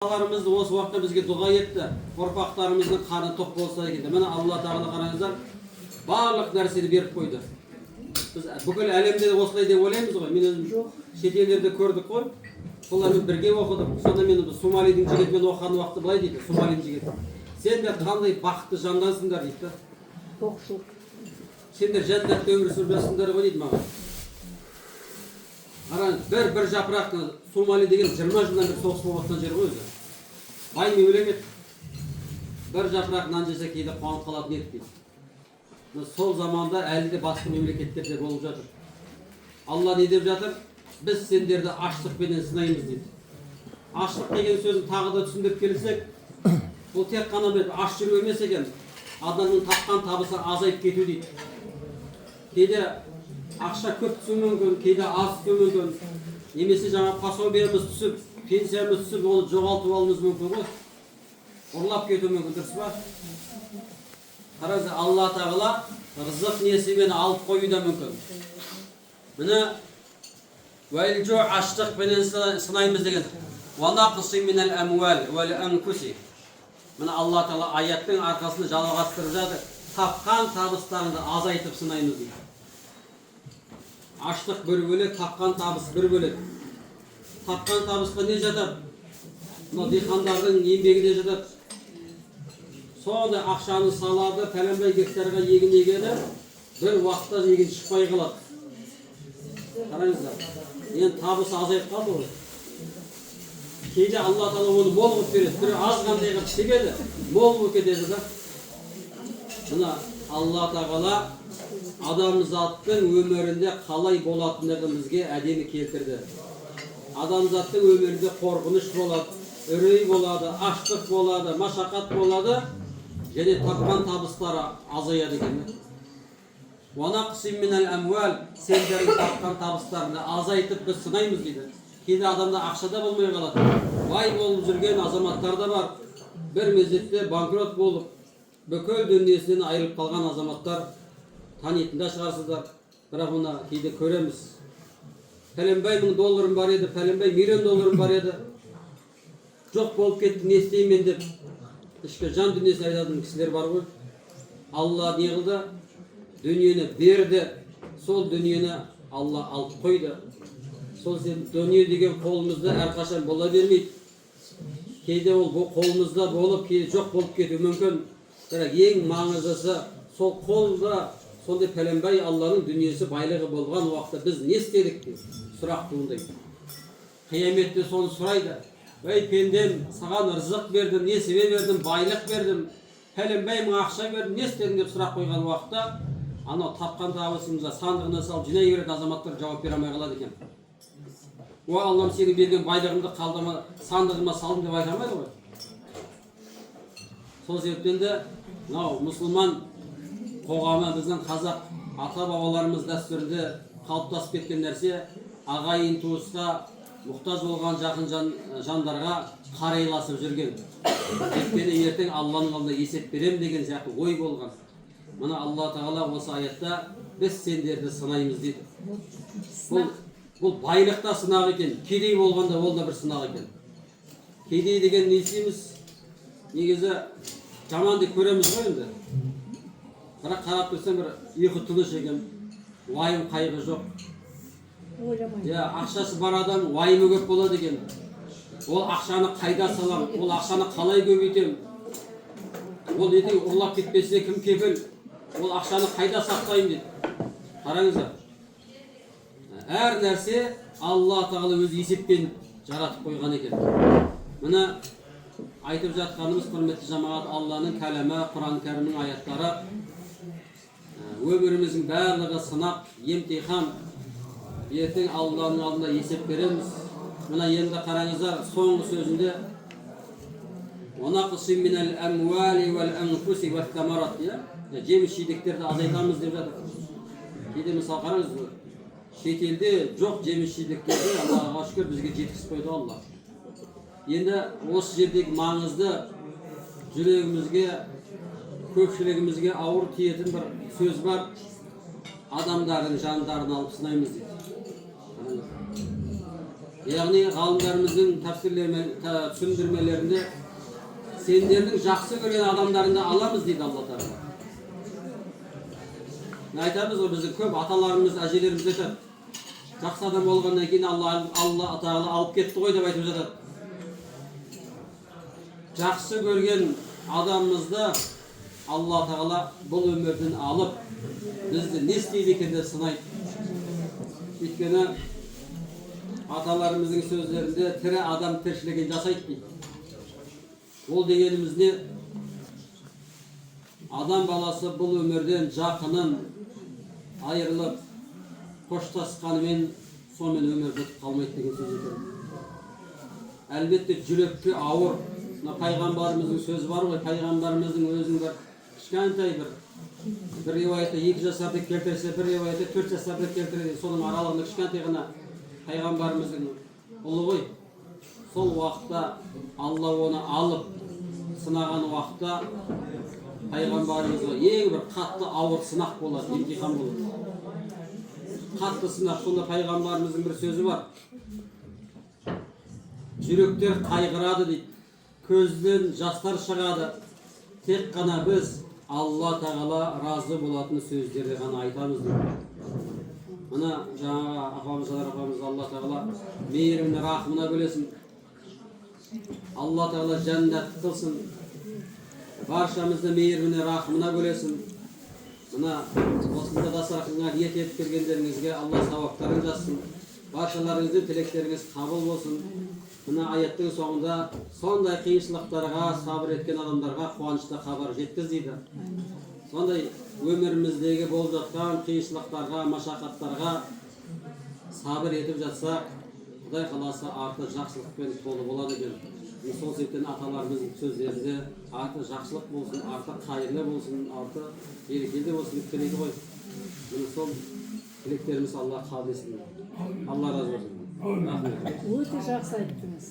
Allah'ımız осы уақытта бізге дұға етті. Ұрпақтарымыздың қарны тоқ болса екен. Міне Алла Тағала қараңыздар, барлық нәрсені беріп қойды. Біз бүкіл әлемде де осылай деп ойлаймыз ғой. Мен өзім шет елдерде көрдік қой. Солармен бірге оқыдым. Сонда мен Сомалидің жігітімен оқыған уақытта былай дейді, Сомалидің жігіті. Сендер қандай бақытты жандансыңдар дейді. Тоқшылық. Сендер жәннатта өмір сүріп жатсыңдар ғой дейді маған. Қараңыз, бір жапырақты Сомали деген 20 жылдан бері соғыс болып жатқан жер ғой өзі. Бай мемлекет. Бір жапырақ нан жесе кейде қуанып қалатын едік дейді. Сол заманда әлі де басқа мемлекеттерде болып жатыр. Алла не деп жатыр? Біз сендерді аштықпенен сынаймыз дейді. Аштық деген сөзін тағы да түсіндіріп келсек, бұл тек қана аш жүру емес екен. Адамның тапқан табысы азайып кету дейді. Кейде ақша көп түсуі мүмкін, кейде аз түсуі мүмкін. Немесе жаңа пособиямыз түсіп, пенсиямыз түсіп, оны жоғалтып алуымыз мүмкін ғой. Ұрлап кетуі мүмкін, дұрыс па? Қараңыз, Алла Тағала рызық несібені алып қою да мүмкін. Міне уәлжу аштықпенен сынаймыз деген. Уанақысы минал амуал уәл анфуси. Міне Алла Тағала аяттың арқасында жалғастырып жатыр. Тапқан табыстарыңды азайтып сынаймыз дейді. Аштық бір бөлек, тапқан табыс бір бөлек. Тапқан табысқа не жатады? Мына диқандардың еңбегіне жатады. Сонда ақшаны салады, пәленбай гектарға егін егеді, бір уақытта егін шықпай қалады. Қараңыздар, енді табысы азайып қалды ғой. Кейде Алла Тағала оны мол қылып береді, бір аз қандай қылып істегеді, мол болып кетеді да. Мына Алла Тағала адамзаттың өмірінде қалай болатындығын бізге әдемі келтірді. Адамзаттың өмірінде қорқыныш болады, үрей болады, аштық болады, машақат болады, және тапқан табыстары азаяды екен. Уанақсим минал амуал, сендердің тапқан табыстарыңды азайтып біз сынаймыз дейді. Кейде адамда ақшада болмай қалады. Бай болып жүрген азаматтар да бар. Бір мезетте банкрот болып, бүкіл дүниесінен айырылып қалған азаматтар танитында шығарсыздар. Бірақ оны кейде көреміз. Пәленбай мың долларым бар еді, пәленбай миллион долларым бар еді. Жоқ болып кетті, не істеймін деп ішкі жан дүниесін айтатын кісілер бар ғой. Алла не қылды? Дүниені берді. Сол дүниені Алла алып қойды. Сол дүние деген қолымызда әрқашан бола бермейді. Кейде ол қолымызда болып, кейде жоқ болып кетуі мүмкін. Бірақ ең маңыздысы сол қолда сондай пәленбай Алланың дүниесі байлығы болған уақытта біз не істедік деп сұрақ туындайды. Қияметте соны сұрайды. Ей пендем, саған рызық бердім, несібе бердім, байлық бердім, пәленбай мың ақша бердім, не істедің деп сұрақ қойған уақытта, анау тапқан табысымызға сандығына салып жинай беретін азаматтар жауап бере алмай қалады екен. О, Аллам сенің берген байлығымды қалдыма, сандығыма салдым деп айта алмайды ғой. Сол себептен де мынау мұсылман қоғамы, біздің қазақ ата-бабаларымыз дәстүрінде қалыптасып кеткен нәрсе, ағайын туысқа, мұқтаж болған жақын жандарға қарайласып жүрген. Өйткені ертең Алланың алдында есеп берем деген сияқты ой болған. Мына Алла Тағала осы аятта біз сендерді сынаймыз дейді. Бұл байлықта сынақ екен, кедей болғанда ол да бір сынақ екен. Кедей деген не істейміз? Негізі жаман деп көреміз ғой енді. Бірақ қарап тұрсаң бір ұйқы тыныш екен, уайым қайғы жоқ. Ақшасы бар адам уайымы көп болады екен. Ол ақшаны қайда салам, ол ақшаны қалай көбейтем, ол ертең ұрлап кетпесе кім кепіл, ол ақшаны қайда сақтайым дейді. Қараңыздар, әр нәрсе Алла Тағала өз есеппен жаратып қойған екен. Міне айтып жатқанымыз, құрметті жамағат, Алланың кәлемі, Құран кәрімнің аяттары, өміріміздің барлығы сынақ, емтихан. Ертең Алланың алдында есеп береміз. Мына енді қараңыздар, соңғы сөзінде «Уанақсим минал амуали уәл анфуси уәт тамарат» жеміс жидектерді азайтамыз деп жатыр. Кейде мысалы қараңыз, шетелде жоқ жеміс жидектерді Аллаға шүкір бізге жеткізіп қойды Алла. Енді осы жердегі маңызды жүрегімізге, көпшілігімізге ауыр тиетін бір сөз бар. Адамдардың жандарын алып сынаймыз дейді. Яғни ғалымдарымыздың түсіндірмелерінде сендердің жақсы көрген адамдарыңды аламыз дейді Алла Тағала. Айтамыз ғой, біздің көп аталарымыз, әжелеріміз айтады. Жақсы адам болғаннан кейін Алла Тағала алып кетті ғой деп айтып жатады. Жақсы көрген адамымызды Алла Тағала бұл өмірден алып, бізді не істейді екен деп сынайды. Өйткені аталарымыздың сөздерінде тірі адам тіршілігін жасайды дейді. Ол дегеніміз не? Адам баласы бұл өмірден жақынын айырылып, қоштасқанымен сонымен өмір бітіп қалмайды деген сөз екен. Әлбетте жүрекке ауыр. Пайғамбарымыздың сөзі бар ғой, пайғамбарымыздың өзінің бір кішкентай бір риуаятта 2 жасарды келтірсе, бір риуаятта 4 жасарды келтіреді. Соның аралығында кішкентай ғана пайғамбарымыздың ұлы ғой. Сол уақытта Алла оны алып сынаған уақытта пайғамбарымызға ең бір қатты ауыр сынақ болады, емтихан болады. Қатты сынақ. Сонда пайғамбарымыздың бір сөзі бар. Жүректер қайғырады дейді. Көзден жастар шығады. Тек қана біз Алла Тағала разы болатын сөздерді ғана айтамыз дейді. Мына жаңағы апамыз Алла Тағала мейіріміне, рахымына бөлесін. Алла Тағала жәннат қылсын. Баршамызды мейіріміне, рахымына бөлесін. Мына осында дастарханға ниет етіп келгендеріңізге Алла сауаптарын жазсын. Баршаларыңыздың тілектеріңіз қабыл болсын. Мына аяттың соңында сондай қиыншылықтарға сабыр еткен адамдарға қуанышты хабар жеткіз дейді. Сондай өміріміздегі болып жатқан қиыншылықтарға, машақаттарға сабыр етіп жатсақ, Құдай қаласа арты жақсылықпен толы болады екен. Сол себептен аталарымыздың сөздерінде арты жақсылық болсын, арты қайырлы болсын, арты берекелі болсын деп тілейді ғой. Сол тілектеріміз Алла қабыл етсін. Алла разы болсын. Өте жақсы айттыңыз.